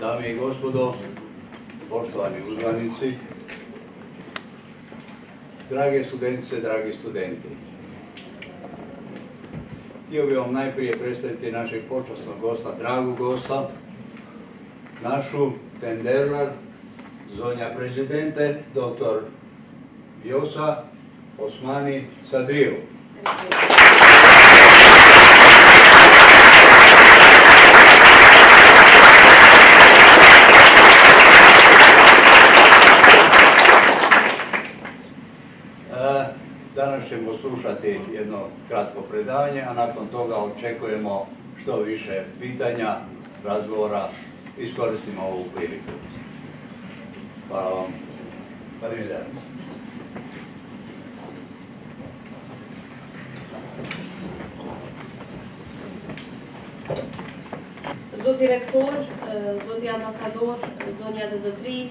Dame i gospodo, poštovani uzvanici, drage studentice, dragi studenti. Htio bih vam najprije predstaviti našeg počasnog gosta, dragog gosta, našu tenderar, zonja prezidente, dr. Vjosa Osmani Sadriju. Danas ćemo slušati jedno kratko predavanje, a nakon toga očekujemo što više pitanja, razgovora. Iskoristimo ovu priliku. Hvala vam. Zoti rektor, Zoti ambassador, zonja dhe zotri,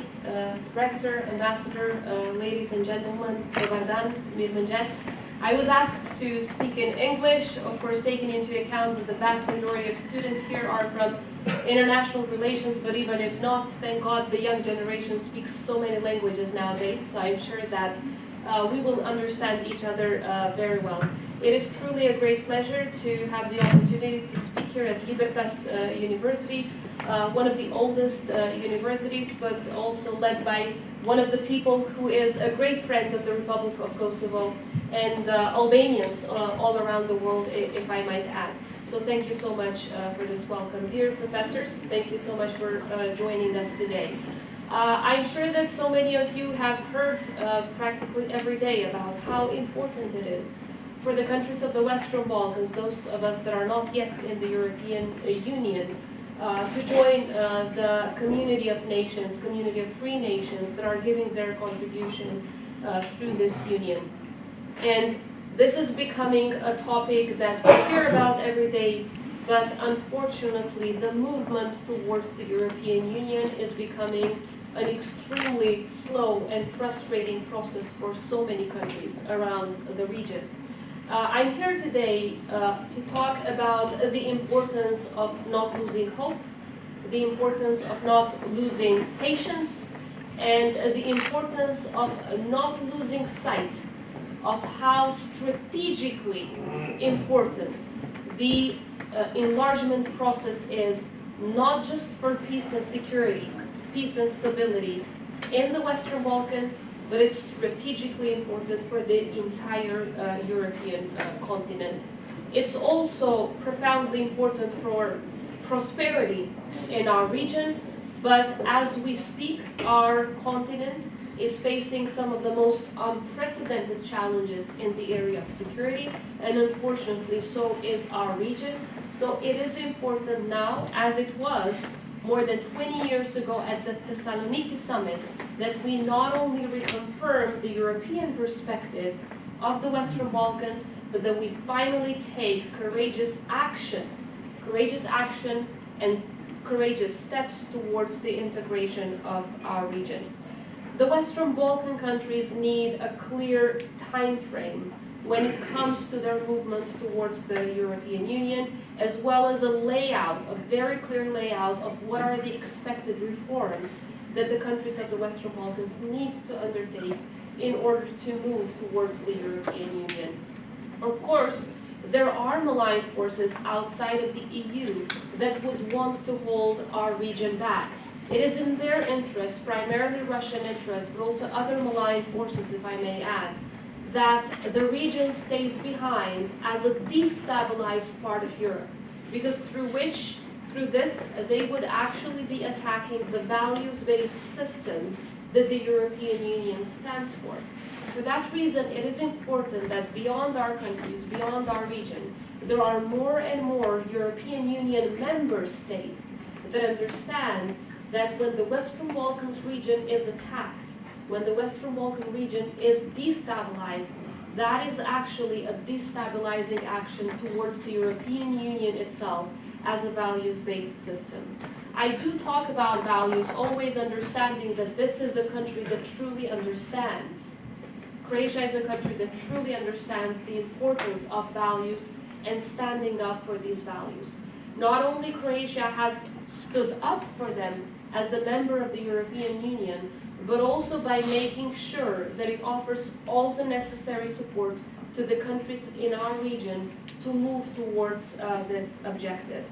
rector, ambassador, ladies and gentlemen, Dobardan, mirëmëngjes. I was asked to speak in English, of course taking into account that the vast majority of students here are from international relations, but even if not, thank God the young generation speaks so many languages nowadays, so I'm sure that we will understand each other very well. It is truly a great pleasure to have the opportunity to speak here at Libertas University, one of the oldest universities, but also led by one of the people who is a great friend of the Republic of Kosovo and Albanians all around the world, if I might add. So thank you so much for this welcome. Dear professors, thank you so much for joining us today. I'm sure that so many of you have heard practically every day about how important it is for the countries of the Western Balkans, those of us that are not yet in the European Union, to join the community of nations, community of free nations that are giving their contribution through this union. And this is becoming a topic that we hear about every day, but unfortunately the movement towards the European Union is becoming an extremely slow and frustrating process for so many countries around the region. I'm here today to talk about the importance of not losing hope, the importance of not losing patience, and the importance of not losing sight of how strategically important the enlargement process is, not just for peace and security, peace and stability in the Western Balkans, but it's strategically important for the entire European continent. It's also profoundly important for prosperity in our region, but as we speak, our continent is facing some of the most unprecedented challenges in the area of security, and unfortunately so is our region. So it is important now, as it was more than 20 years ago at the Thessaloniki summit, that we not only reconfirm the European perspective of the Western Balkans, but that we finally take courageous action and courageous steps towards the integration of our region. The Western Balkan countries need a clear time frame when it comes to their movement towards the European Union, as well as a very clear layout of what are the expected reforms that the countries of the Western Balkans need to undertake in order to move towards the European Union. Of course, there are malign forces outside of the EU that would want to hold our region back. It is in their interest, primarily Russian interest, but also other malign forces, if I may add, that the region stays behind as a destabilized part of Europe, because through this they would actually be attacking the values-based system that the European Union stands for. For that reason, it is important that beyond our countries, beyond our region, there are more and more European Union member states that understand that when the Western Balkans region is attacked, when the Western Balkan region is destabilized, that is actually a destabilizing action towards the European Union itself as a values-based system. I do talk about values, always understanding that this is a country that truly understands. Croatia is a country that truly understands the importance of values and standing up for these values. Not only Croatia has stood up for them as a member of the European Union, but also by making sure that it offers all the necessary support to the countries in our region to move towards this objective.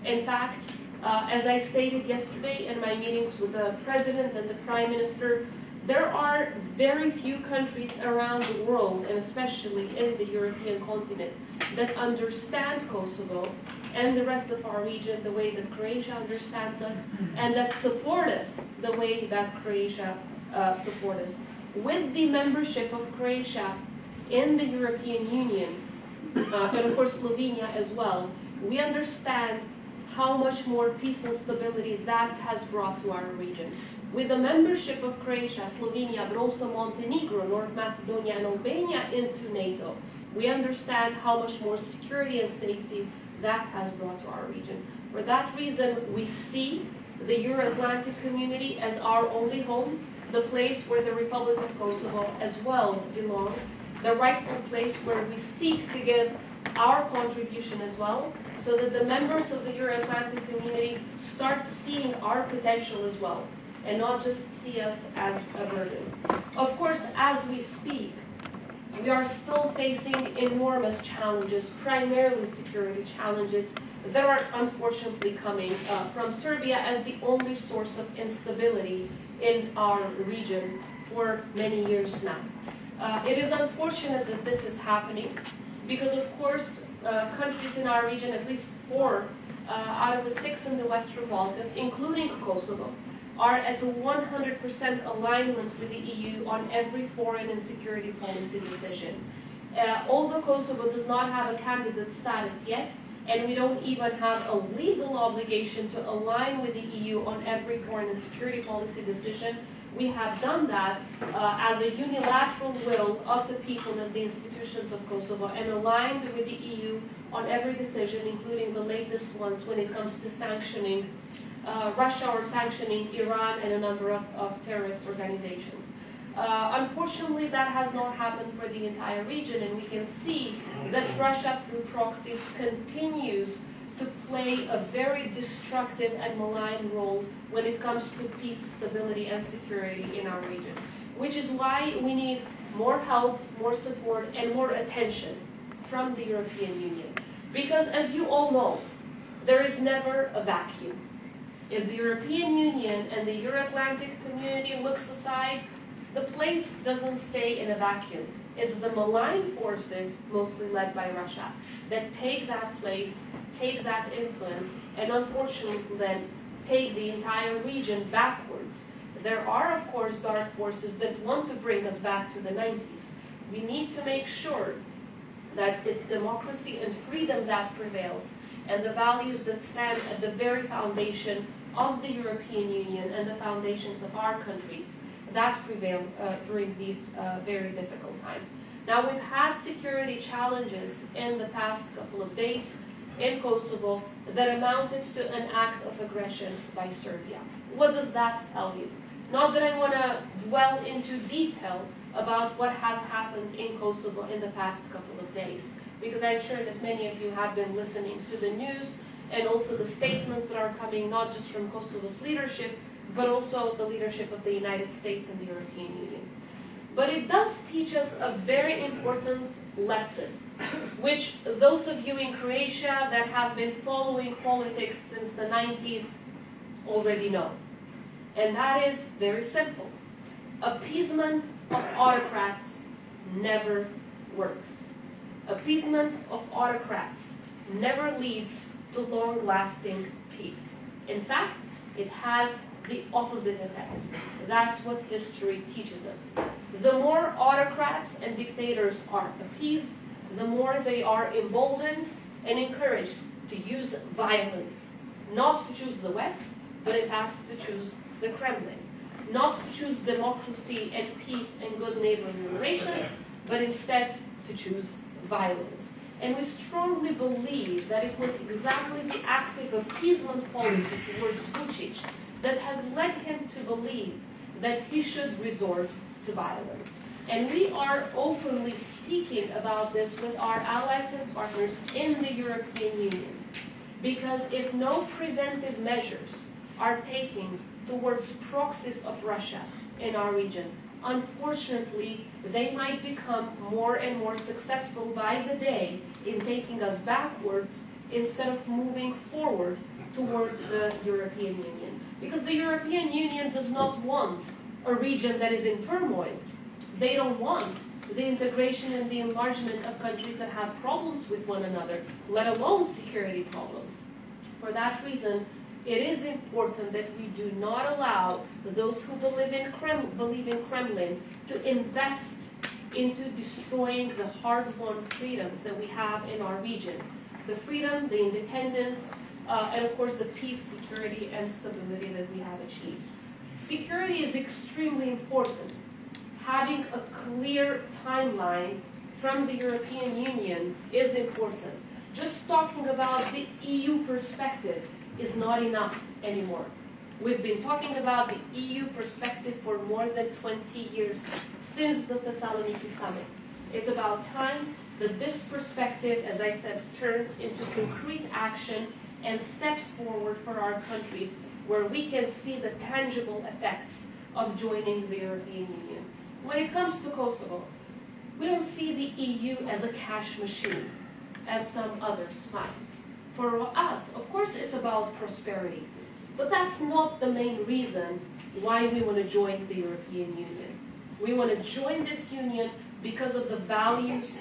In fact, as I stated yesterday in my meetings with the President and the Prime Minister, there are very few countries around the world, and especially in the European continent, that understand Kosovo and the rest of our region the way that Croatia understands us, and that support us the way that Croatia supports us. With the membership of Croatia in the European Union, and of course Slovenia as well, we understand how much more peace and stability that has brought to our region. With the membership of Croatia, Slovenia, but also Montenegro, North Macedonia, and Albania into NATO, we understand how much more security and safety that has brought to our region. For that reason, we see the Euro-Atlantic community as our only home, the place where the Republic of Kosovo as well belongs, the rightful place where we seek to give our contribution as well, so that the members of the Euro-Atlantic community start seeing our potential as well, and not just see us as a burden. Of course, as we speak, we are still facing enormous challenges, primarily security challenges, that are unfortunately coming from Serbia as the only source of instability in our region for many years now. It is unfortunate that this is happening because, of course, countries in our region, at least 4 out of the 6 in the Western Balkans, including Kosovo, are at the 100% alignment with the EU on every foreign and security policy decision. Although Kosovo does not have a candidate status yet, and we don't even have a legal obligation to align with the EU on every foreign and security policy decision, we have done that as a unilateral will of the people and the institutions of Kosovo, and aligned with the EU on every decision, including the latest ones when it comes to sanctioning Russia or sanctioning Iran and a number of terrorist organizations. Unfortunately, that has not happened for the entire region, and we can see that Russia, through proxies, continues to play a very destructive and malign role when it comes to peace, stability, and security in our region. Which is why we need more help, more support, and more attention from the European Union. Because, as you all know, there is never a vacuum. If the European Union and the Euro-Atlantic community looks aside, the place doesn't stay in a vacuum. It's the malign forces, mostly led by Russia, that take that place, take that influence, and unfortunately then take the entire region backwards. There are, of course, dark forces that want to bring us back to the 90s. We need to make sure that it's democracy and freedom that prevails, and the values that stand at the very foundation of the European Union and the foundations of our countries that prevail during these very difficult times. Now, we've had security challenges in the past couple of days in Kosovo that amounted to an act of aggression by Serbia. What does that tell you? Not that I want to dwell into detail about what has happened in Kosovo in the past couple of days, because I'm sure that many of you have been listening to the news and also the statements that are coming not just from Kosovo's leadership, but also the leadership of the United States and the European Union. But it does teach us a very important lesson, which those of you in Croatia that have been following politics since the 90s already know. And that is very simple. Appeasement of autocrats never works. Appeasement of autocrats never leads to long-lasting peace. In fact, it has the opposite effect. That's what history teaches us. The more autocrats and dictators are appeased, the more they are emboldened and encouraged to use violence. Not to choose the West, but in fact to choose the Kremlin. Not to choose democracy and peace and good neighborly relations, but instead to choose violence. And we strongly believe that it was exactly the active appeasement policy towards Vučić that has led him to believe that he should resort to violence. And we are openly speaking about this with our allies and partners in the European Union. Because if no preventive measures are taken towards proxies of Russia in our region. Unfortunately, they might become more and more successful by the day in taking us backwards instead of moving forward towards the European Union. Because the European Union does not want a region that is in turmoil. They don't want the integration and the enlargement of countries that have problems with one another, let alone security problems. For that reason, it is important that we do not allow those who believe in Kremlin to invest into destroying the hard-won freedoms that we have in our region. The freedom, the independence, and of course the peace, security, and stability that we have achieved. Security is extremely important. Having a clear timeline from the European Union is important. Just talking about the EU perspective is not enough anymore. We've been talking about the EU perspective for more than 20 years, since the Thessaloniki summit. It's about time that this perspective, as I said, turns into concrete action and steps forward for our countries where we can see the tangible effects of joining the European Union. When it comes to Kosovo, we don't see the EU as a cash machine, as some others might. For us, of course, it's about prosperity, but that's not the main reason why we want to join the European Union. We want to join this union because of the values,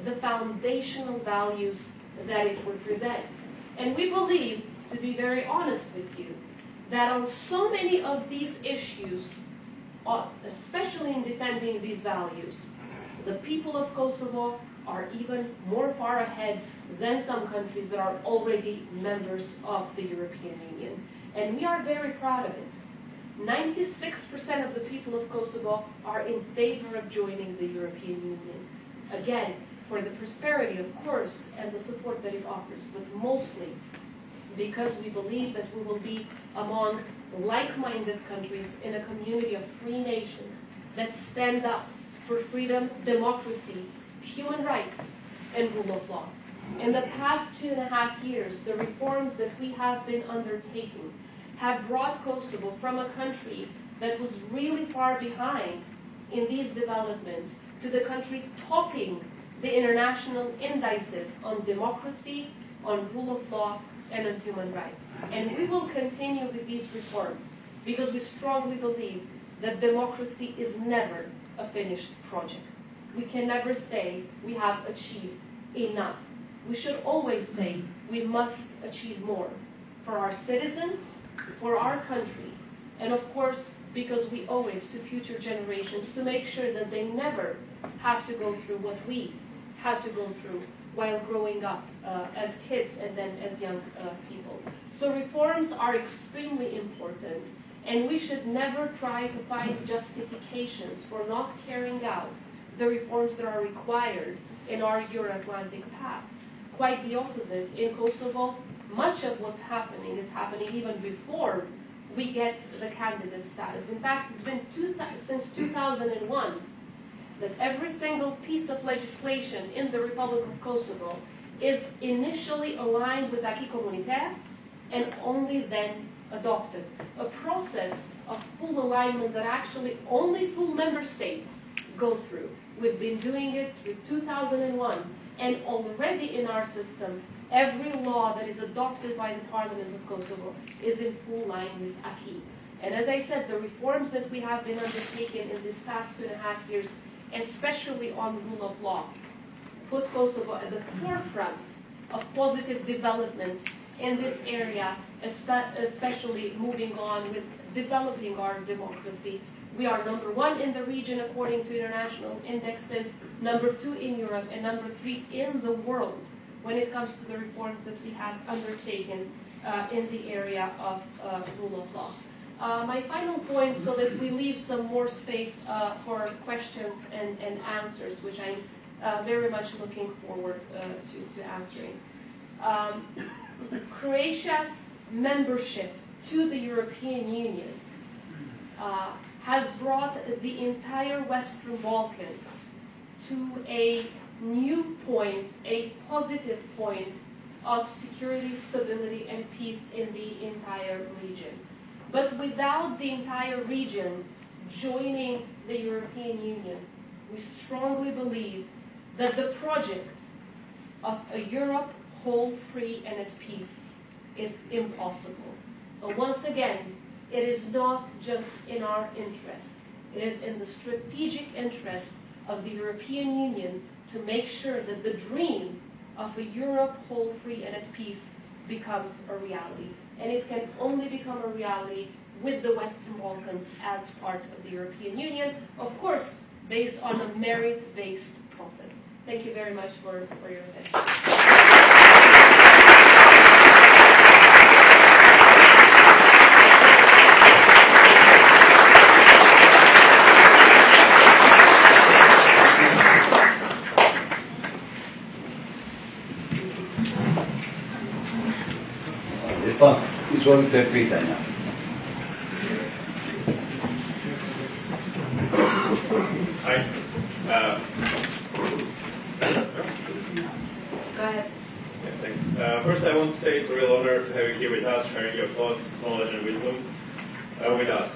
the foundational values that it represents. And we believe, to be very honest with you, that on so many of these issues, especially in defending these values, the people of Kosovo are even more far ahead than some countries that are already members of the European Union. And we are very proud of it. 96% of the people of Kosovo are in favor of joining the European Union. Again, for the prosperity, of course, and the support that it offers, but mostly because we believe that we will be among like-minded countries in a community of free nations that stand up for freedom, democracy, human rights, and rule of law. In the past 2.5 years, the reforms that we have been undertaking have brought Kosovo from a country that was really far behind in these developments to the country topping the international indices on democracy, on rule of law, and on human rights. And we will continue with these reforms because we strongly believe that democracy is never a finished project. We can never say we have achieved enough. We should always say we must achieve more for our citizens, for our country, and of course because we owe it to future generations to make sure that they never have to go through what we had to go through while growing up as kids and then as young people. So reforms are extremely important, and we should never try to find justifications for not carrying out the reforms that are required in our Euro-Atlantic path. Quite the opposite. In Kosovo, much of what's happening is happening even before we get the candidate status. In fact, it's been since 2001 that every single piece of legislation in the Republic of Kosovo is initially aligned with acquis communautaire and only then adopted. A process of full alignment that actually only full member states go through. We've been doing it through 2001, and already in our system, every law that is adopted by the Parliament of Kosovo is in full line with acquis. And as I said, the reforms that we have been undertaking in this past 2.5 years, especially on rule of law, put Kosovo at the forefront of positive developments in this area, especially moving on with developing our democracy. We are number 1 in the region according to international indexes, number 2 in Europe, and number 3 in the world when it comes to the reforms that we have undertaken in the area of rule of law. My final point, so that we leave some more space for questions and answers, which I'm very much looking forward to answering. Croatia's membership to the European Union has brought the entire Western Balkans to a new point, a positive point of security, stability, and peace in the entire region. But without the entire region joining the European Union, we strongly believe that the project of a Europe whole, free, and at peace is impossible. So once again, it is not just in our interest. It is in the strategic interest of the European Union to make sure that the dream of a Europe whole, free, and at peace becomes a reality. And it can only become a reality with the Western Balkans as part of the European Union, of course, based on a merit-based process. Thank you very much for your attention. Pa, izvolite pitanja. Hi. Go ahead. Yeah, thanks. First, I want to say it's a real honor to have you here with us, sharing your thoughts, knowledge, and wisdom with us.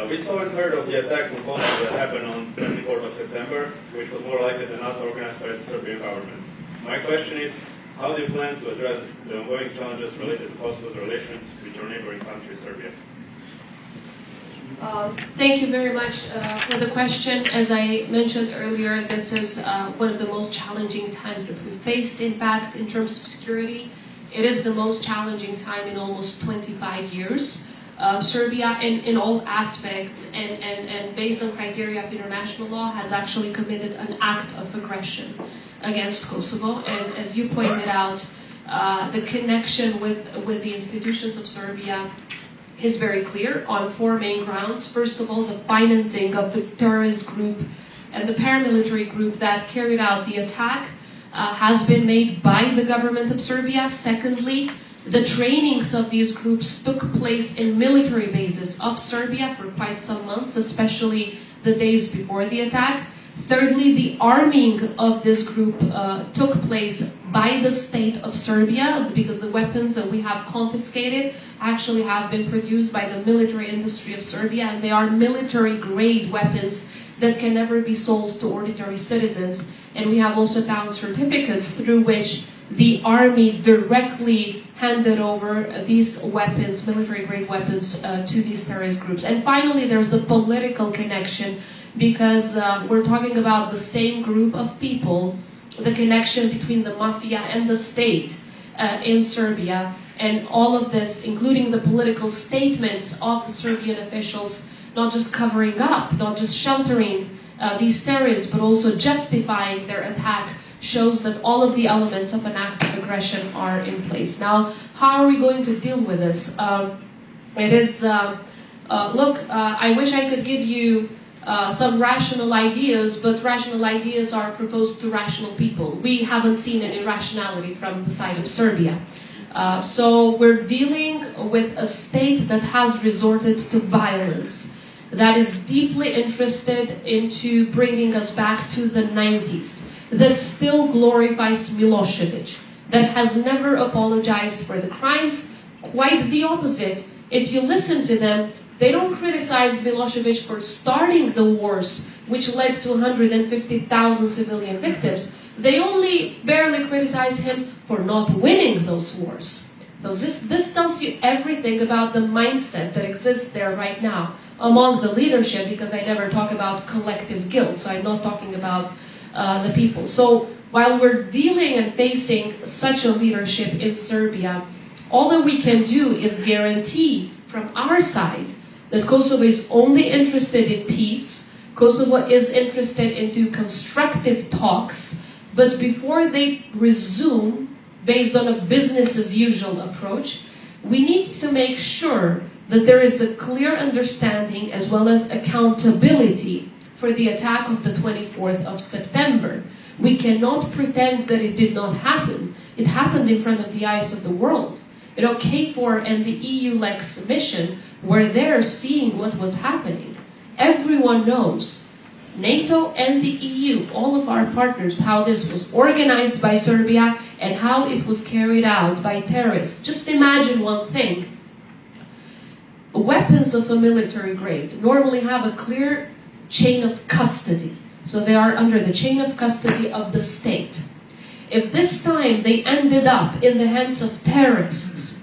We saw and heard of the attack on Kosovo that happened on 24th of September, which was more likely than us organized by the Serbian government. My question is, how do you plan to address the ongoing challenges related to Kosovo's relations with your neighboring country, Serbia? Thank you very much for the question. As I mentioned earlier, this is one of the most challenging times that we faced, in fact, in terms of security. It is the most challenging time in almost 25 years. Serbia, in all aspects and based on criteria of international law, has actually committed an act of aggression against Kosovo. And as you pointed out, the connection with the institutions of Serbia is very clear on four main grounds. First of all, the financing of the terrorist group and the paramilitary group that carried out the attack has been made by the government of Serbia. Secondly, the trainings of these groups took place in military bases of Serbia for quite some months, especially the days before the attack. Thirdly, the arming of this group took place by the state of Serbia, because the weapons that we have confiscated actually have been produced by the military industry of Serbia, and they are military-grade weapons that can never be sold to ordinary citizens. And we have also found certificates through which the army directly handed over these weapons, military-grade weapons, to these terrorist groups. And finally, there's the political connection, because we're talking about the same group of people, the connection between the mafia and the state in Serbia, and all of this, including the political statements of the Serbian officials, not just covering up, not just sheltering these terrorists, but also justifying their attack, shows that all of the elements of an act of aggression are in place. Now, how are we going to deal with this? I wish I could give you some rational ideas, but rational ideas are proposed to rational people. We haven't seen any rationality from the side of Serbia. So we're dealing with a state that has resorted to violence, that is deeply interested into bringing us back to the 90s, that still glorifies Milosevic, that has never apologized for the crimes. Quite the opposite. If you listen to them, they don't criticize Milosevic for starting the wars, which led to 150,000 civilian victims. They only barely criticize him for not winning those wars. So this tells you everything about the mindset that exists there right now among the leadership, because I never talk about collective guilt, so I'm not talking about the people. So while we're dealing and facing such a leadership in Serbia, all that we can do is guarantee from our side that Kosovo is only interested in peace. Kosovo is interested into constructive talks, but before they resume, based on a business as usual approach, we need to make sure that there is a clear understanding as well as accountability for the attack of the 24th of September. We cannot pretend that it did not happen. It happened in front of the eyes of the world. You know, KFOR and the EU-Lex mission were there seeing what was happening. Everyone knows, NATO and the EU, all of our partners, how this was organized by Serbia and how it was carried out by terrorists. Just imagine one thing. weapons of a military grade normally have a clear chain of custody. So they are under the chain of custody of the state. If this time they ended up in the hands of terrorists,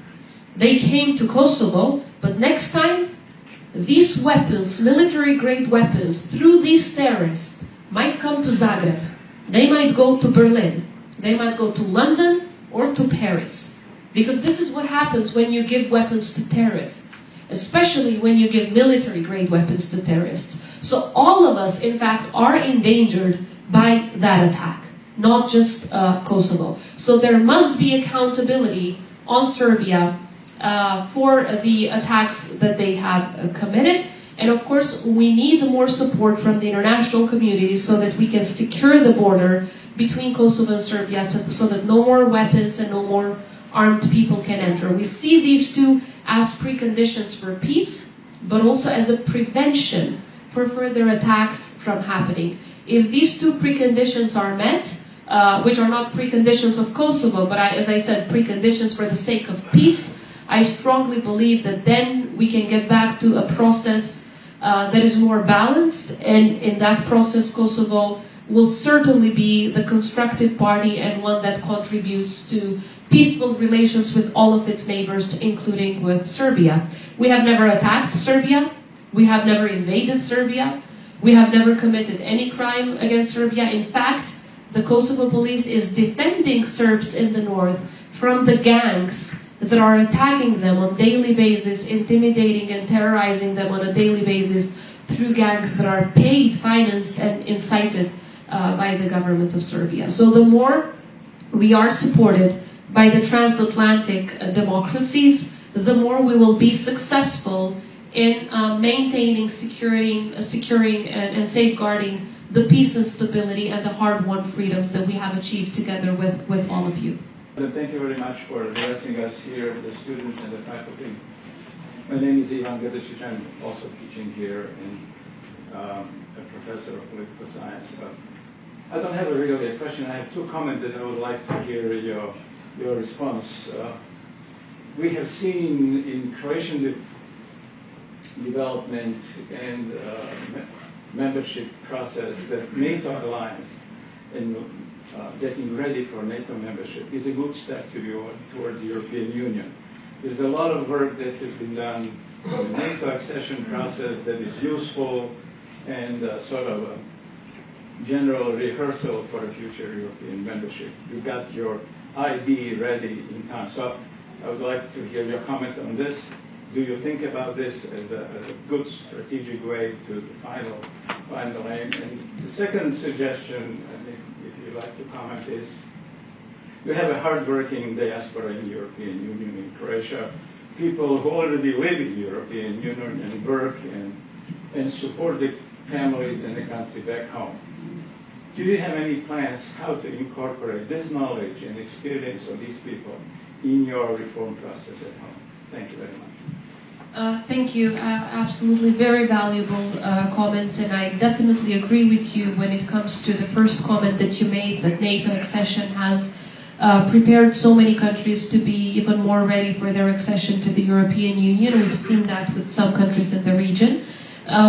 they came to Kosovo, but next time these weapons, military grade weapons, through these terrorists might come to Zagreb. They might go to Berlin. They might go to London or to Paris. Because this is what happens when you give weapons to terrorists, especially when you give military grade weapons to terrorists. So all of us, in fact, are endangered by that attack, not just Kosovo. So there must be accountability on Serbia for the attacks that they have committed. And of course, we need more support from the international community so that we can secure the border between Kosovo and Serbia so that no more weapons and no more armed people can enter. We see these two as preconditions for peace, but also as a prevention for further attacks from happening. If these two preconditions are met, which are not preconditions of Kosovo, but as I said, preconditions for the sake of peace, I strongly believe that then we can get back to a process that is more balanced, and in that process Kosovo will certainly be the constructive party and one that contributes to peaceful relations with all of its neighbors, including with Serbia. We have never attacked Serbia. We have never invaded Serbia. We have never committed any crime against Serbia. In fact, the Kosovo police is defending Serbs in the north from the gangs that are attacking them on a daily basis, intimidating and terrorizing them on a daily basis through gangs that are paid, financed, and incited by the government of Serbia. So the more we are supported by the transatlantic democracies, the more we will be successful in maintaining, securing and safeguarding the peace and stability and the hard-won freedoms that we have achieved together with all of you. Thank you very much for addressing us here, the students and the faculty. My name is Ivan Grdišić. I'm also teaching here and a professor of political science. I don't have really a question. I have two comments that I would like to hear your response. We have seen in Croatian development and membership process that NATO alliance and getting ready for NATO membership is a good step towards the European Union. There's a lot of work that has been done in the NATO accession process that is useful and sort of a general rehearsal for a future European membership. You got your IB ready in time. So I would like to hear your comment on this. Do you think about this as a good strategic way to the final aim? And the second suggestion, if you'd like to comment, is you have a hard-working diaspora in the European Union, in Croatia, people who already live in the European Union and work and support the families in the country back home. Do you have any plans how to incorporate this knowledge and experience of these people in your reform process at home? Thank you very much. Thank you. Absolutely very valuable comments, and I definitely agree with you when it comes to the first comment that you made, that NATO accession has prepared so many countries to be even more ready for their accession to the European Union. We've seen that with some countries in the region,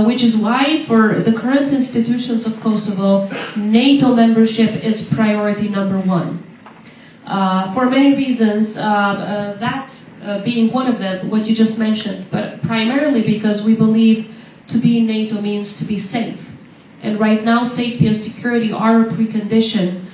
which is why for the current institutions of Kosovo, NATO membership is priority number one. For many reasons, that being one of them, what you just mentioned, but primarily because we believe to be in NATO means to be safe. And right now, safety and security are a precondition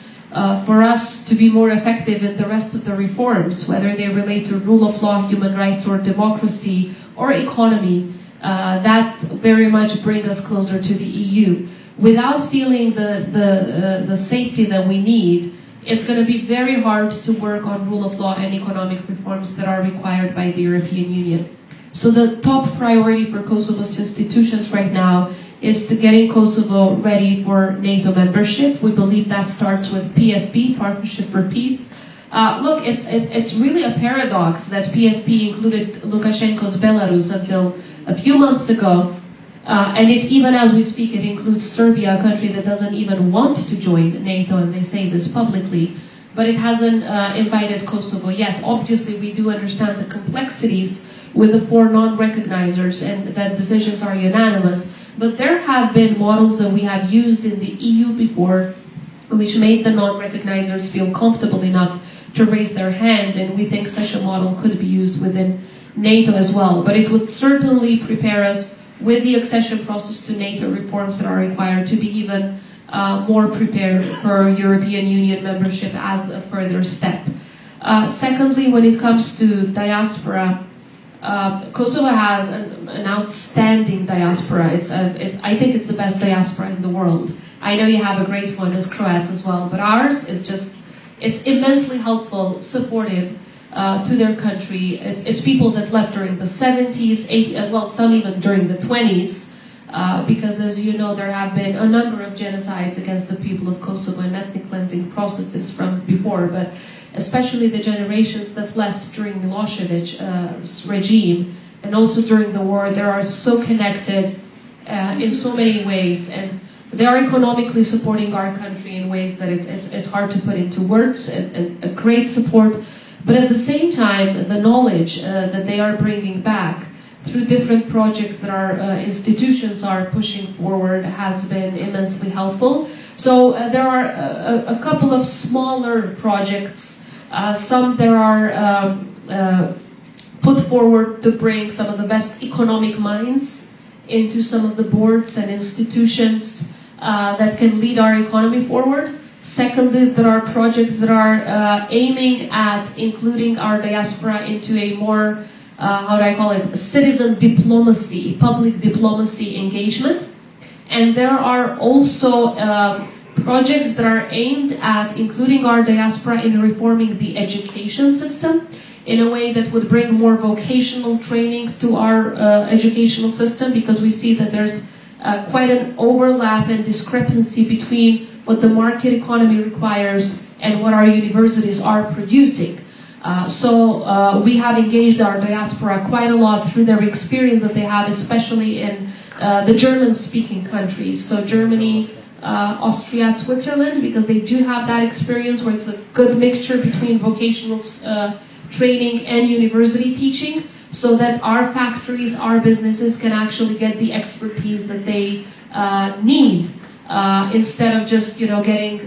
for us to be more effective in the rest of the reforms, whether they relate to rule of law, human rights, or democracy, or economy, that very much bring us closer to the EU. Without feeling the safety that we need, it's going to be very hard to work on rule of law and economic reforms that are required by the European Union. So the top priority for Kosovo's institutions right now is to getting Kosovo ready for NATO membership. We believe that starts with PFP, Partnership for Peace. Look, it's really a paradox that PFP included Lukashenko's Belarus until a few months ago. And even as we speak, it includes Serbia, a country that doesn't even want to join NATO, and they say this publicly, but it hasn't invited Kosovo yet. Obviously, we do understand the complexities with the 4 non-recognizers, and that decisions are unanimous. But there have been models that we have used in the EU before, which made the non-recognizers feel comfortable enough to raise their hand, and we think such a model could be used within NATO as well. But it would certainly prepare us with the accession process to NATO reforms that are required to be even more prepared for European Union membership as a further step. Secondly, when it comes to diaspora, Kosovo has an outstanding diaspora. I think it's the best diaspora in the world. I know you have a great one as Croats as well, but ours is it's immensely helpful, supportive to their country. It's people that left during the 70s, 80s, well, some even during the 20s, because as you know, there have been a number of genocides against the people of Kosovo and ethnic cleansing processes from before, but especially the generations that left during Milosevic's regime and also during the war, they are so connected in so many ways, and they are economically supporting our country in ways that it's hard to put into words, and a great support. But at the same time, the knowledge that they are bringing back through different projects that our institutions are pushing forward has been immensely helpful. So there are a couple of smaller projects, some that are put forward to bring some of the best economic minds into some of the boards and institutions that can lead our economy forward. Secondly, there are projects that are aiming at including our diaspora into a more, how do I call it, citizen diplomacy, public diplomacy engagement. And there are also projects that are aimed at including our diaspora in reforming the education system in a way that would bring more vocational training to our educational system, because we see that there's quite an overlap and discrepancy between what the market economy requires and what our universities are producing. So we have engaged our diaspora quite a lot through their experience that they have, especially in the German-speaking countries. So Germany, Austria, Switzerland, because they do have that experience where it's a good mixture between vocational training and university teaching, so that our factories, our businesses can actually get the expertise that they need, instead of just getting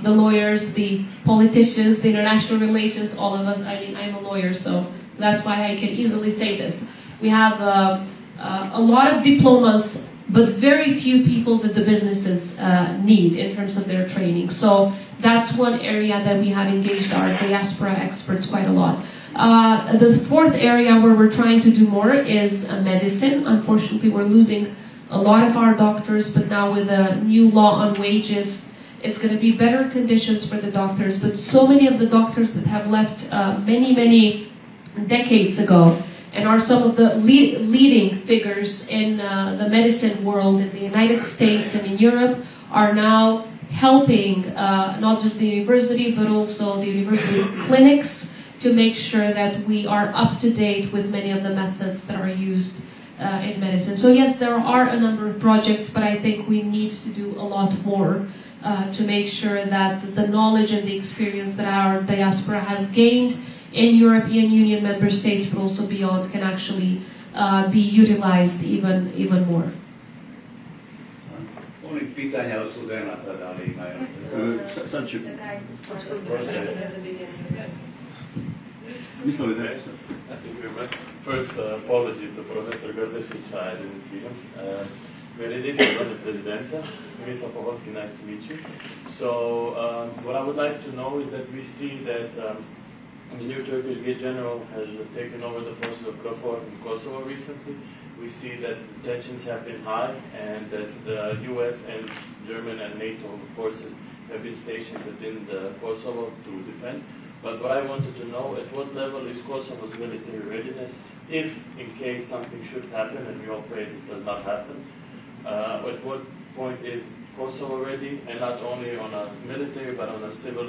the lawyers, the politicians, the international relations, all of us. I mean, I'm a lawyer, so that's why I can easily say this. We have a lot of diplomas, but very few people that the businesses need in terms of their training. So that's one area that we have engaged our diaspora experts quite a lot. The fourth area where we're trying to do more is medicine. Unfortunately, we're losing a lot of our doctors, but now with the new law on wages, it's going to be better conditions for the doctors. But so many of the doctors that have left many decades ago and are some of the leading figures in the medicine world in the United States and in Europe are now helping not just the university, but also the university clinics to make sure that we are up to date with many of the methods that are used in medicine. So yes, there are a number of projects, but I think we need to do a lot more to make sure that the knowledge and the experience that our diaspora has gained in European Union member states, but also beyond, can actually be utilized even more. Oni pitanja od studenata, da li imaju? Sad ću. Thank you very much. First, apology to Professor Grdesic, I didn't see him. Gospodine Presidenta, Mr. Pohovsky, nice to meet you. So, what I would like to know is that we see that the new Turkish General has taken over the forces of KFOR in Kosovo recently. We see that tensions have been high and that the US and German and NATO forces have been stationed within the Kosovo to defend. But what I wanted to know, at what level is Kosovo's military readiness, if in case something should happen, and we all pray this does not happen, at what point is Kosovo ready, and not only on a military, but on a civil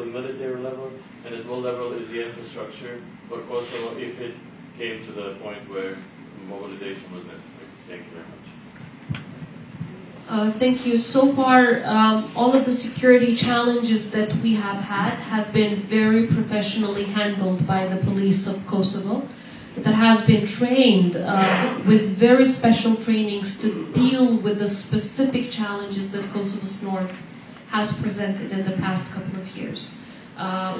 military level, and at what level is the infrastructure for Kosovo if it came to the point where mobilization was necessary? Thank you very much. Thank you. So far, all of the security challenges that we have had have been very professionally handled by the police of Kosovo. that has been trained with very special trainings to deal with the specific challenges that Kosovo's North has presented in the past couple of years.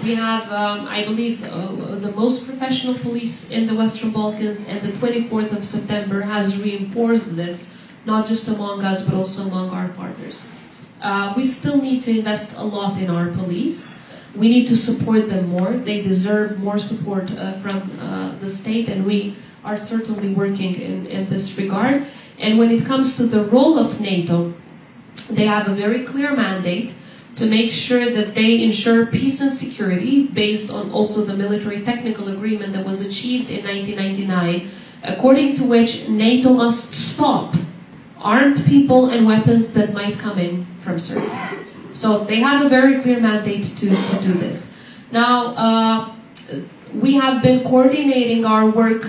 We have, I believe, the most professional police in the Western Balkans, and the 24th of September has reinforced this, not just among us, but also among our partners. We still need to invest a lot in our police. We need to support them more. They deserve more support from the state, and we are certainly working in this regard. And when it comes to the role of NATO, they have a very clear mandate to make sure that they ensure peace and security based on also the military technical agreement that was achieved in 1999, according to which NATO must stop armed people and weapons that might come in from Serbia. So they have a very clear mandate to do this. Now, we have been coordinating our work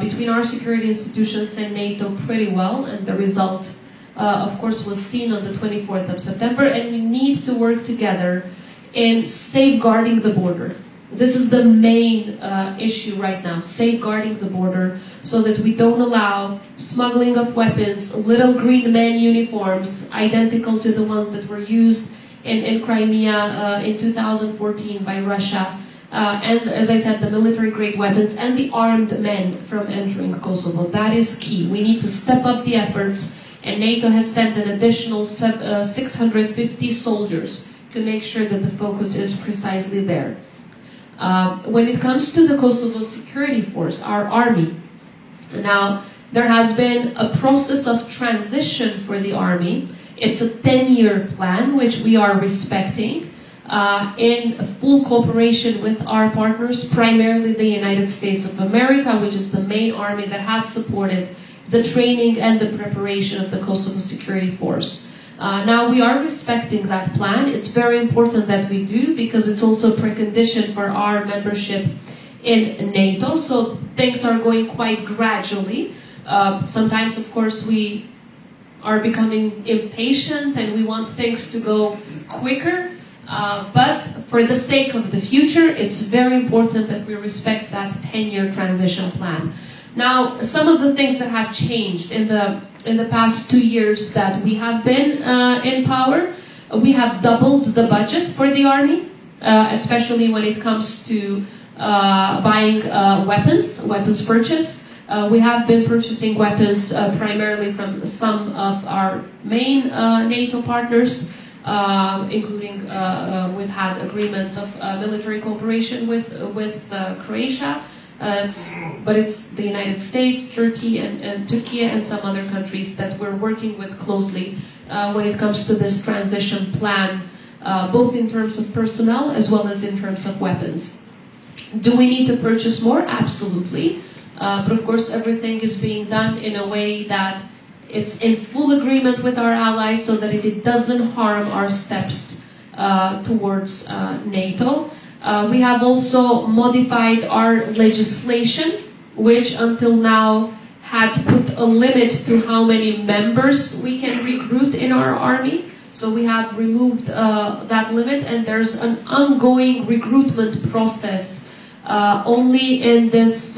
between our security institutions and NATO pretty well, and the result, of course, was seen on the 24th of September, and we need to work together in safeguarding the border. This is the main issue right now, safeguarding the border so that we don't allow smuggling of weapons, little green men uniforms, identical to the ones that were used in Crimea in 2014 by Russia, and as I said, the military-grade weapons and the armed men from entering Kosovo. That is key. We need to step up the efforts, and NATO has sent an additional 650 soldiers to make sure that the focus is precisely there. When it comes to the Kosovo Security Force, our army, now there has been a process of transition for the army. It's a 10-year plan, which we are respecting in full cooperation with our partners, primarily the United States of America, which is the main army that has supported the training and the preparation of the Kosovo Security Force. Now we are respecting that plan. It's very important that we do, because it's also a precondition for our membership in NATO. So things are going quite gradually. Sometimes, of course, we are becoming impatient and we want things to go quicker. But for the sake of the future, it's very important that we respect that 10-year transition plan. Now, some of the things that have changed in the past 2 years that we have been in power, we have doubled the budget for the army, especially when it comes to buying weapons purchase. We have been purchasing weapons primarily from some of our main NATO partners, including we've had agreements of military cooperation with Croatia. But it's the United States, Turkey, and Turkey, and some other countries that we're working with closely when it comes to this transition plan, both in terms of personnel as well as in terms of weapons. Do we need to purchase more? Absolutely. But of course, everything is being done in a way that it's in full agreement with our allies so that it doesn't harm our steps towards NATO. We have also modified our legislation, which until now had put a limit to how many members we can recruit in our army. So we have removed that limit, and there's an ongoing recruitment process. Only in these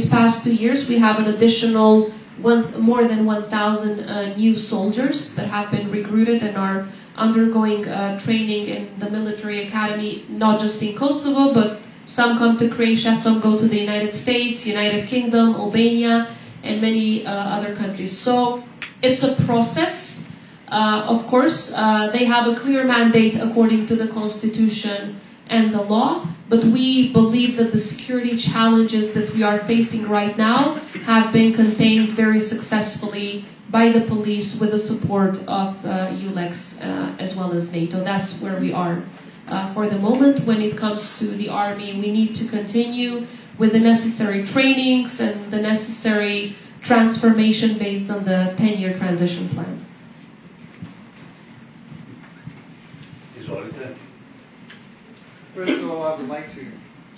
past 2 years, we have an additional more than 1,000 new soldiers that have been recruited and are undergoing training in the military academy, not just in Kosovo, but some come to Croatia, some go to the United States, United Kingdom, Albania, and many other countries. So it's a process. Of course, they have a clear mandate according to the Constitution and the law, but we believe that the security challenges that we are facing right now have been contained very successfully by the police with the support of ULEX as well as NATO. That's where we are for the moment. When it comes to the army, we need to continue with the necessary trainings and the necessary transformation based on the 10-year transition plan. Izvolite. First of all, I would like to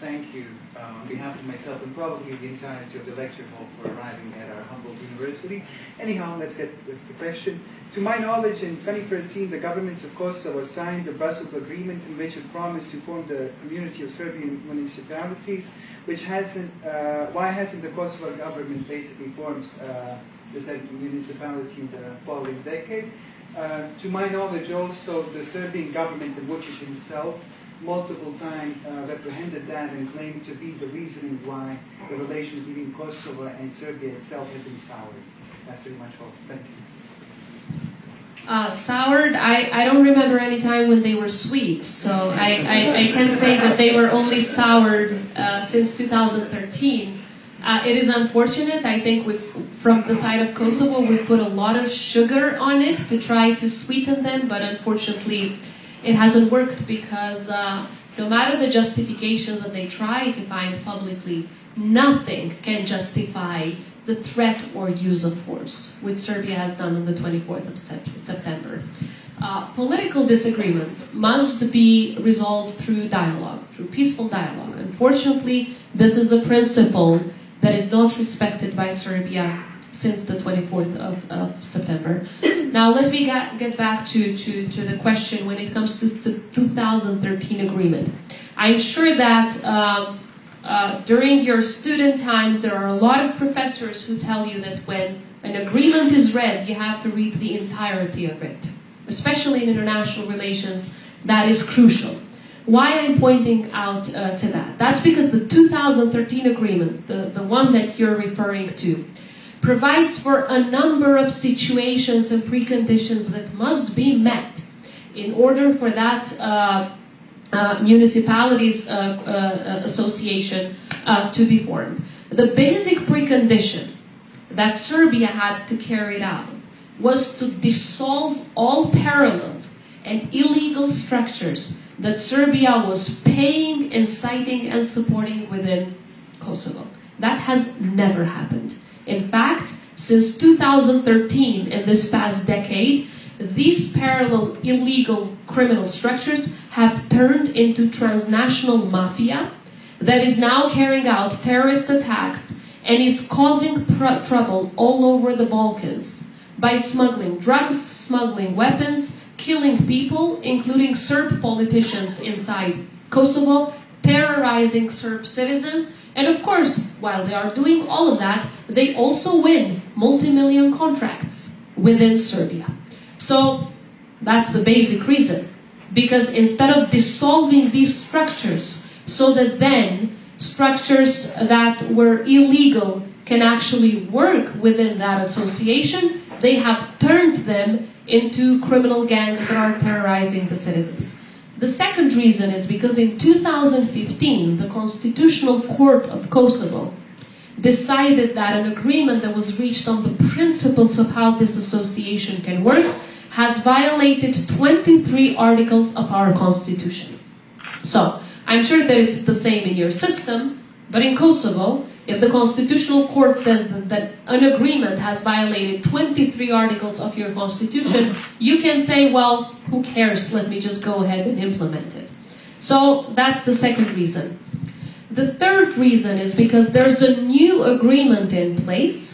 thank you on behalf of myself and probably the entirety of the lecture hall for arriving at our humble university. Anyhow, let's get with the question. To my knowledge, in 2013, the government of Kosovo signed the Brussels Agreement in which it promised to form the Community of Serbian Municipalities, which hasn't, why hasn't the Kosovo government basically formed the said municipality in the following decade? To my knowledge also, the Serbian government and Vučić himself multiple times reprehended that and claimed to be the reasoning why the relations between Kosovo and Serbia itself have been soured. That's pretty much all. Thank you. Soured, I don't remember any time when they were sweet, so I can say that they were only soured since 2013. It is unfortunate. I think from the side of Kosovo, we put a lot of sugar on it to try to sweeten them, but unfortunately it hasn't worked because no matter the justifications that they try to find publicly, nothing can justify the threat or use of force, which Serbia has done on the 24th of September. Political disagreements must be resolved through dialogue, through peaceful dialogue. Unfortunately, this is a principle that is not respected by Serbia since the 24th of September. Now, let me get back to the question when it comes to the 2013 agreement. I'm sure that during your student times, there are a lot of professors who tell you that when an agreement is read, you have to read the entirety of it. Especially in international relations, that is crucial. Why I'm pointing out to that? That's because the 2013 agreement, the one that you're referring to, provides for a number of situations and preconditions that must be met in order for that municipalities association to be formed. The basic precondition that Serbia had to carry out was to dissolve all parallel and illegal structures that Serbia was paying, inciting, and supporting within Kosovo. That has never happened. In fact, since 2013, in this past decade, these parallel illegal criminal structures have turned into transnational mafia that is now carrying out terrorist attacks and is causing trouble all over the Balkans by smuggling drugs, smuggling weapons, killing people, including Serb politicians inside Kosovo, terrorizing Serb citizens, and of course, while they are doing all of that, they also win multi-million contracts within Serbia. So that's the basic reason. Because instead of dissolving these structures so that then structures that were illegal can actually work within that association, they have turned them into criminal gangs that are terrorizing the citizens. The second reason is because in 2015, the Constitutional Court of Kosovo decided that an agreement that was reached on the principles of how this association can work has violated 23 articles of our Constitution. So, I'm sure that it's the same in your system, but in Kosovo, if the Constitutional Court says that an agreement has violated 23 articles of your Constitution, you can say, well, who cares? Let me just go ahead and implement it. So, that's the second reason. The third reason is because there's a new agreement in place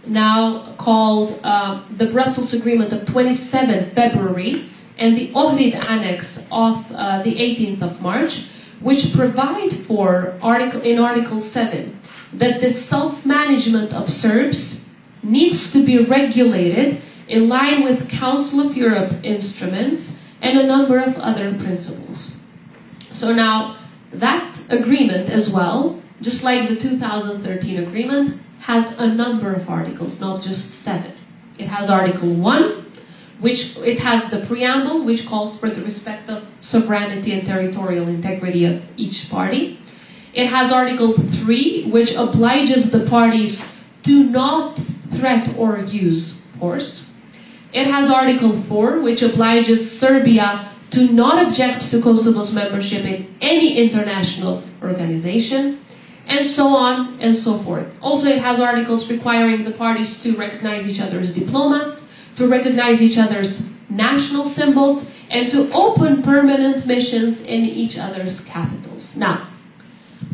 now called the Brussels Agreement of 27 February and the Ohrid Annex of the 18th of March, which provide for, in Article 7, that the self-management of Serbs needs to be regulated in line with Council of Europe instruments and a number of other principles. So now, that agreement as well, just like the 2013 agreement, has a number of articles, not just 7. It has Article 1, which it has the preamble, which calls for the respect of sovereignty and territorial integrity of each party. It has Article 3, which obliges the parties to not threat or use force. It has Article 4, which obliges Serbia to not object to Kosovo's membership in any international organization, and so on and so forth. Also, it has articles requiring the parties to recognize each other's diplomas, to recognize each other's national symbols, and to open permanent missions in each other's capitals. Now,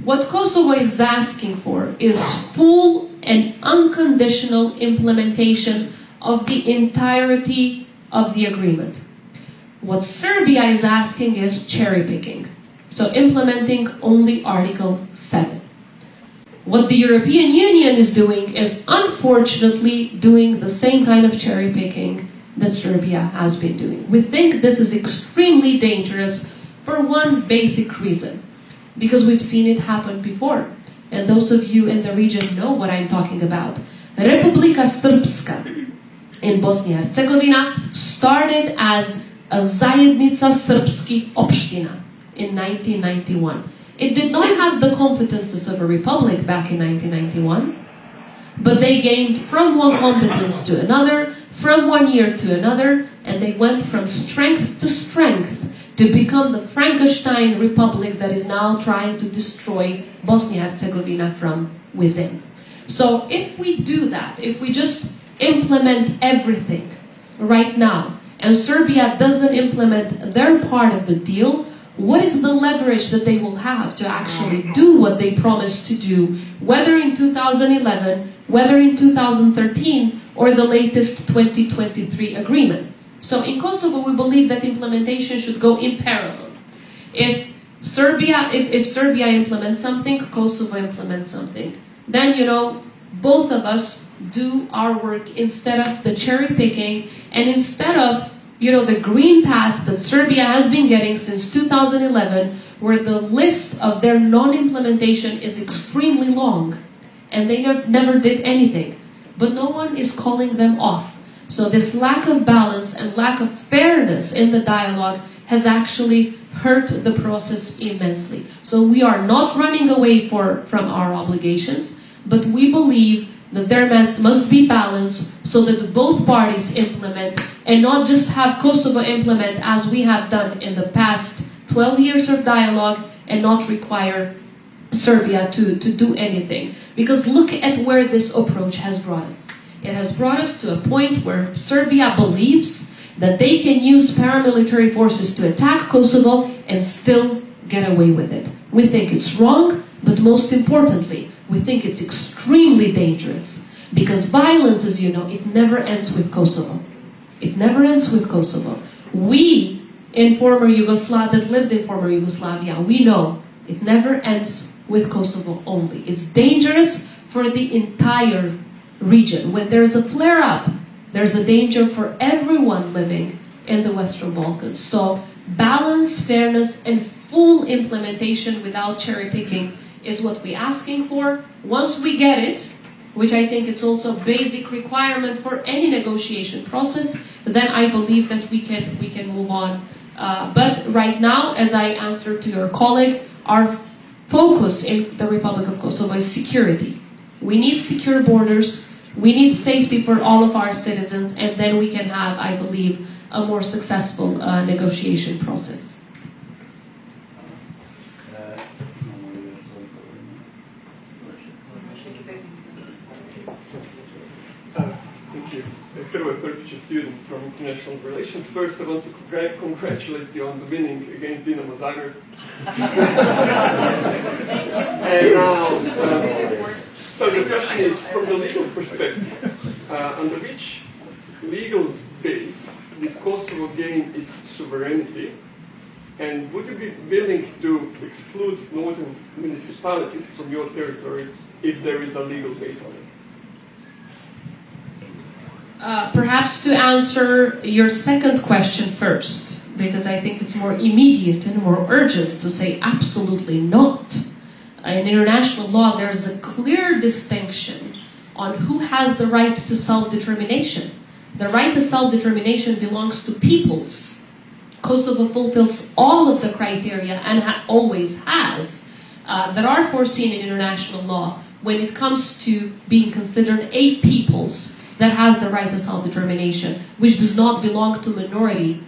What Kosovo is asking for is full and unconditional implementation of the entirety of the agreement. What Serbia is asking is cherry picking, so implementing only Article 7. What the European Union is doing is unfortunately doing the same kind of cherry picking that Serbia has been doing. We think this is extremely dangerous for one basic reason, because we've seen it happen before. And those of you in the region know what I'm talking about. Republika Srpska in Bosnia and Herzegovina started as a Zajednica Srpski Opština in 1991. It did not have the competences of a republic back in 1991, but they gained from one competence to another, from one year to another, and they went from strength to strength to become the Frankenstein Republic that is now trying to destroy Bosnia-Herzegovina from within. So if we do that, if we just implement everything right now, and Serbia doesn't implement their part of the deal, what is the leverage that they will have to actually do what they promised to do, whether in 2011, whether in 2013, or the latest 2023 agreement? So in Kosovo, we believe that implementation should go in parallel. If Serbia implements something, Kosovo implements something. Then, both of us do our work instead of the cherry picking and instead of, the green pass that Serbia has been getting since 2011, where the list of their non-implementation is extremely long and they never did anything. But no one is calling them off. So this lack of balance and lack of fairness in the dialogue has actually hurt the process immensely. So we are not running away from our obligations, but we believe that there must be balance so that both parties implement and not just have Kosovo implement as we have done in the past 12 years of dialogue and not require Serbia to do anything. Because look at where this approach has brought us. It has brought us to a point where Serbia believes that they can use paramilitary forces to attack Kosovo and still get away with it. We think it's wrong, but most importantly, we think it's extremely dangerous because violence, as you know, it never ends with Kosovo. It never ends with Kosovo. We, in former Yugoslavia, that lived in former Yugoslavia, we know it never ends with Kosovo only. It's dangerous for the entire region. When there's a flare-up, there's a danger for everyone living in the Western Balkans. So balance, fairness, and full implementation without cherry-picking is what we're asking for. Once we get it, which I think it's also a basic requirement for any negotiation process, then I believe that we can move on. But right now, as I answered to your colleague, our focus in the Republic of Kosovo is security. We need secure borders, we need safety for all of our citizens, and then we can have, I believe, a more successful negotiation process. Thank you. Hrvoje Prpić, a student from International Relations. First, I want to congratulate you on the winning against Dinamo Zagreb. And now, so the question is, from the legal perspective, under which legal base did Kosovo gain its sovereignty? And would you be willing to exclude northern municipalities from your territory if there is a legal base on it? Perhaps to answer your second question first, because I think it's more immediate and more urgent to say absolutely not. In international law, there's a clear distinction on who has the right to self-determination. The right to self-determination belongs to peoples. Kosovo fulfills all of the criteria and always has that are foreseen in international law when it comes to being considered a peoples that has the right to self-determination, which does not belong to minority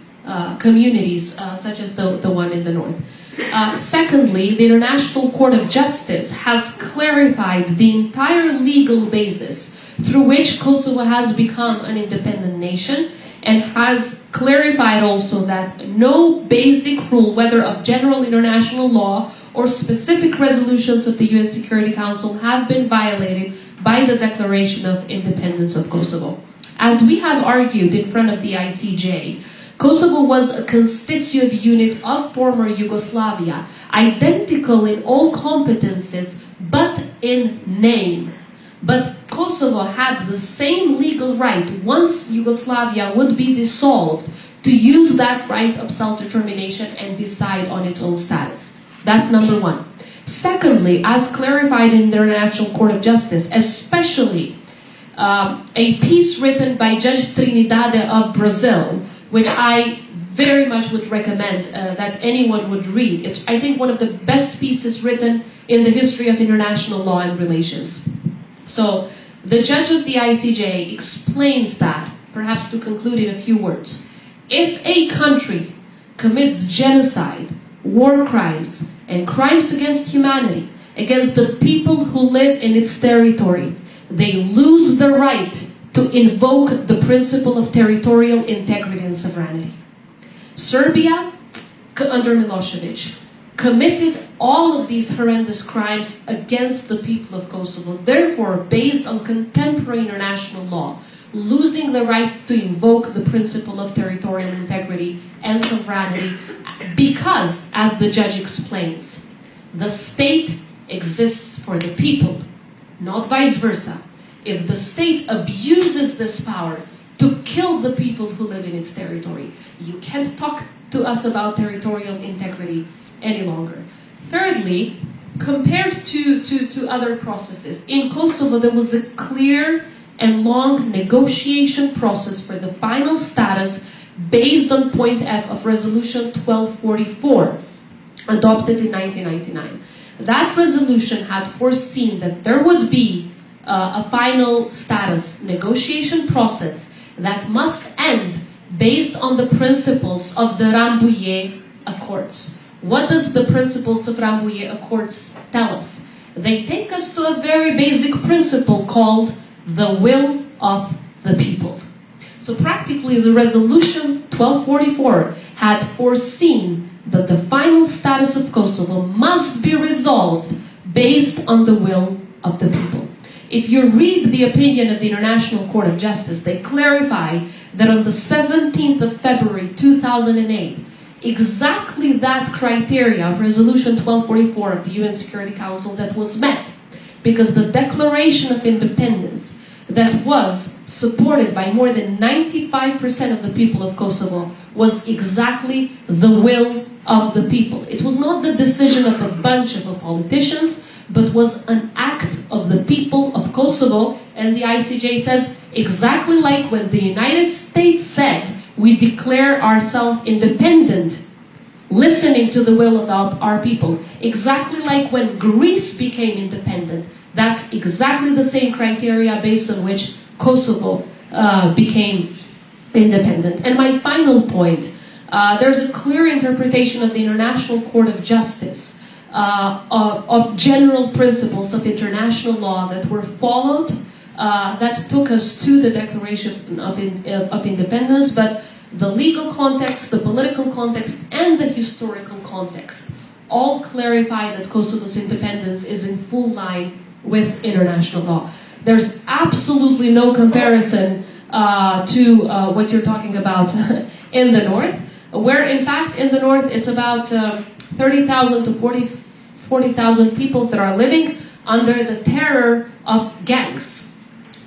communities such as the one in the north. Secondly, the International Court of Justice has clarified the entire legal basis through which Kosovo has become an independent nation and has clarified also that no basic rule, whether of general international law or specific resolutions of the UN Security Council have been violated by the Declaration of Independence of Kosovo. As we have argued in front of the ICJ, Kosovo was a constitutive unit of former Yugoslavia, identical in all competences, but in name. But Kosovo had the same legal right, once Yugoslavia would be dissolved, to use that right of self-determination and decide on its own status. That's number one. Secondly, as clarified in the International Court of Justice, especially a piece written by Judge Trinidade of Brazil, which I very much would recommend that anyone would read. It's, I think, one of the best pieces written in the history of international law and relations. So, the judge of the ICJ explains that, perhaps to conclude in a few words. If a country commits genocide, war crimes, and crimes against humanity, against the people who live in its territory, they lose the right to invoke the principle of territorial integrity and sovereignty. Serbia, under Milosevic, committed all of these horrendous crimes against the people of Kosovo. Therefore, based on contemporary international law, losing the right to invoke the principle of territorial integrity and sovereignty because, as the judge explains, the state exists for the people, not vice versa. If the state abuses this power to kill the people who live in its territory, you can't talk to us about territorial integrity any longer. Thirdly, compared to other processes, in Kosovo there was a clear and long negotiation process for the final status based on point F of Resolution 1244, adopted in 1999. That resolution had foreseen that there would be a final status negotiation process that must end based on the principles of the Rambouillet Accords. What does the principles of Rambouillet Accords tell us? They take us to a very basic principle called the will of the people. So practically the resolution 1244 had foreseen that the final status of Kosovo must be resolved based on the will of the people. If you read the opinion of the International Court of Justice, they clarify that on the 17th of February 2008, exactly that criteria of Resolution 1244 of the UN Security Council that was met, because the Declaration of Independence that was supported by more than 95% of the people of Kosovo was exactly the will of the people. It was not the decision of a bunch of politicians, but was an act of the people of Kosovo, and the ICJ says exactly like when the United States said we declare ourselves independent, listening to the will of our people, exactly like when Greece became independent. That's exactly the same criteria based on which Kosovo became independent. And my final point, there's a clear interpretation of the International Court of Justice of general principles of international law that were followed, that took us to the Declaration of Independence, but the legal context, the political context, and the historical context all clarify that Kosovo's independence is in full line with international law. There's absolutely no comparison to what you're talking about in the north, where in fact in the north it's about 30,000 to 40,000 people that are living under the terror of gangs,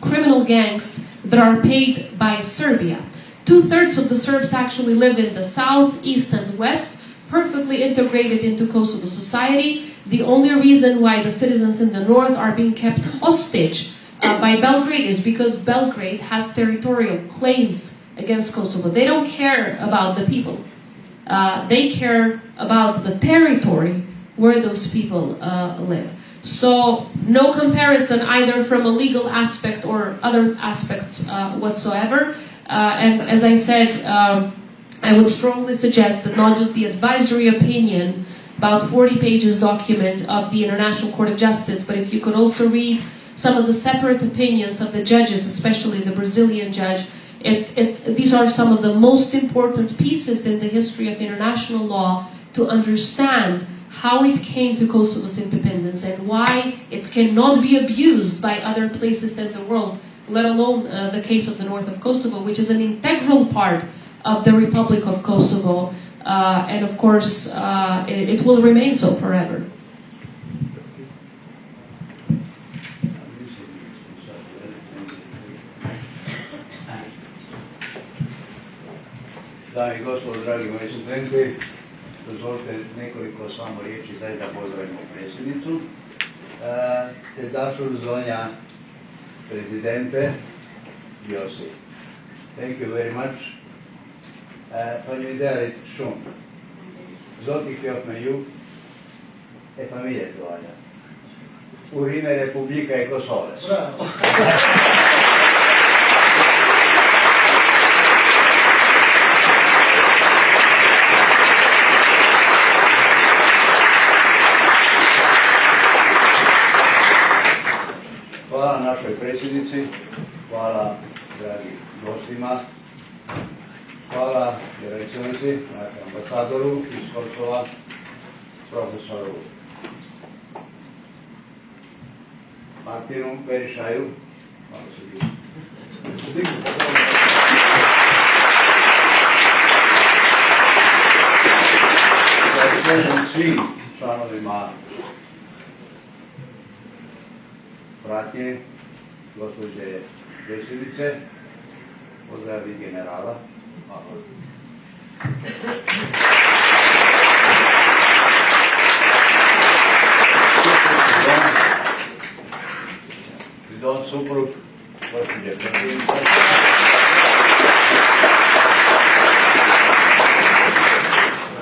criminal gangs that are paid by Serbia. 2/3 of the Serbs actually live in the south, east, and west, perfectly integrated into Kosovo society. The only reason why the citizens in the north are being kept hostage by Belgrade is because Belgrade has territorial claims against Kosovo. They don't care about the people. They care about the territory where those people live. So no comparison either from a legal aspect or other aspects whatsoever. And as I said, I would strongly suggest that not just the advisory opinion, about 40 pages document of the International Court of Justice, but if you could also read some of the separate opinions of the judges, especially the Brazilian judge, these are some of the most important pieces in the history of international law to understand how it came to Kosovo's independence and why it cannot be abused by other places in the world, let alone the case of the north of Kosovo, which is an integral part of the Republic of Kosovo, and of course it will remain so forever. Dame i gospodo, dragi moji studenti, dozvolite nekoliko samo riječi zajedno pozdravimo predsjednicu, te dašu zonja prezidente Josi. Thank you very much. Faleminderit shumë. Zoti qoftë me ju e familjes tuaja. Urime Republika e Kosovës. Bravo. Hvala našoj predsjednici, hvala dragi gostima, hvala Your Excellency, našem ambasadoru iz Kosova, profesoru Martinu Perišaju, malo se digu. Zahvaljujem svim članovima pratnje gospođe predsjednice, pozdravi generala. Hvala. Pridon suprug gospođe predsjednice.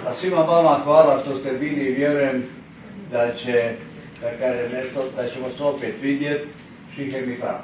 A svima vama hvala što ste bili i vjerujem da će, da kažem nešto, da ćemo se opet vidjeti. Šihe mi hvala.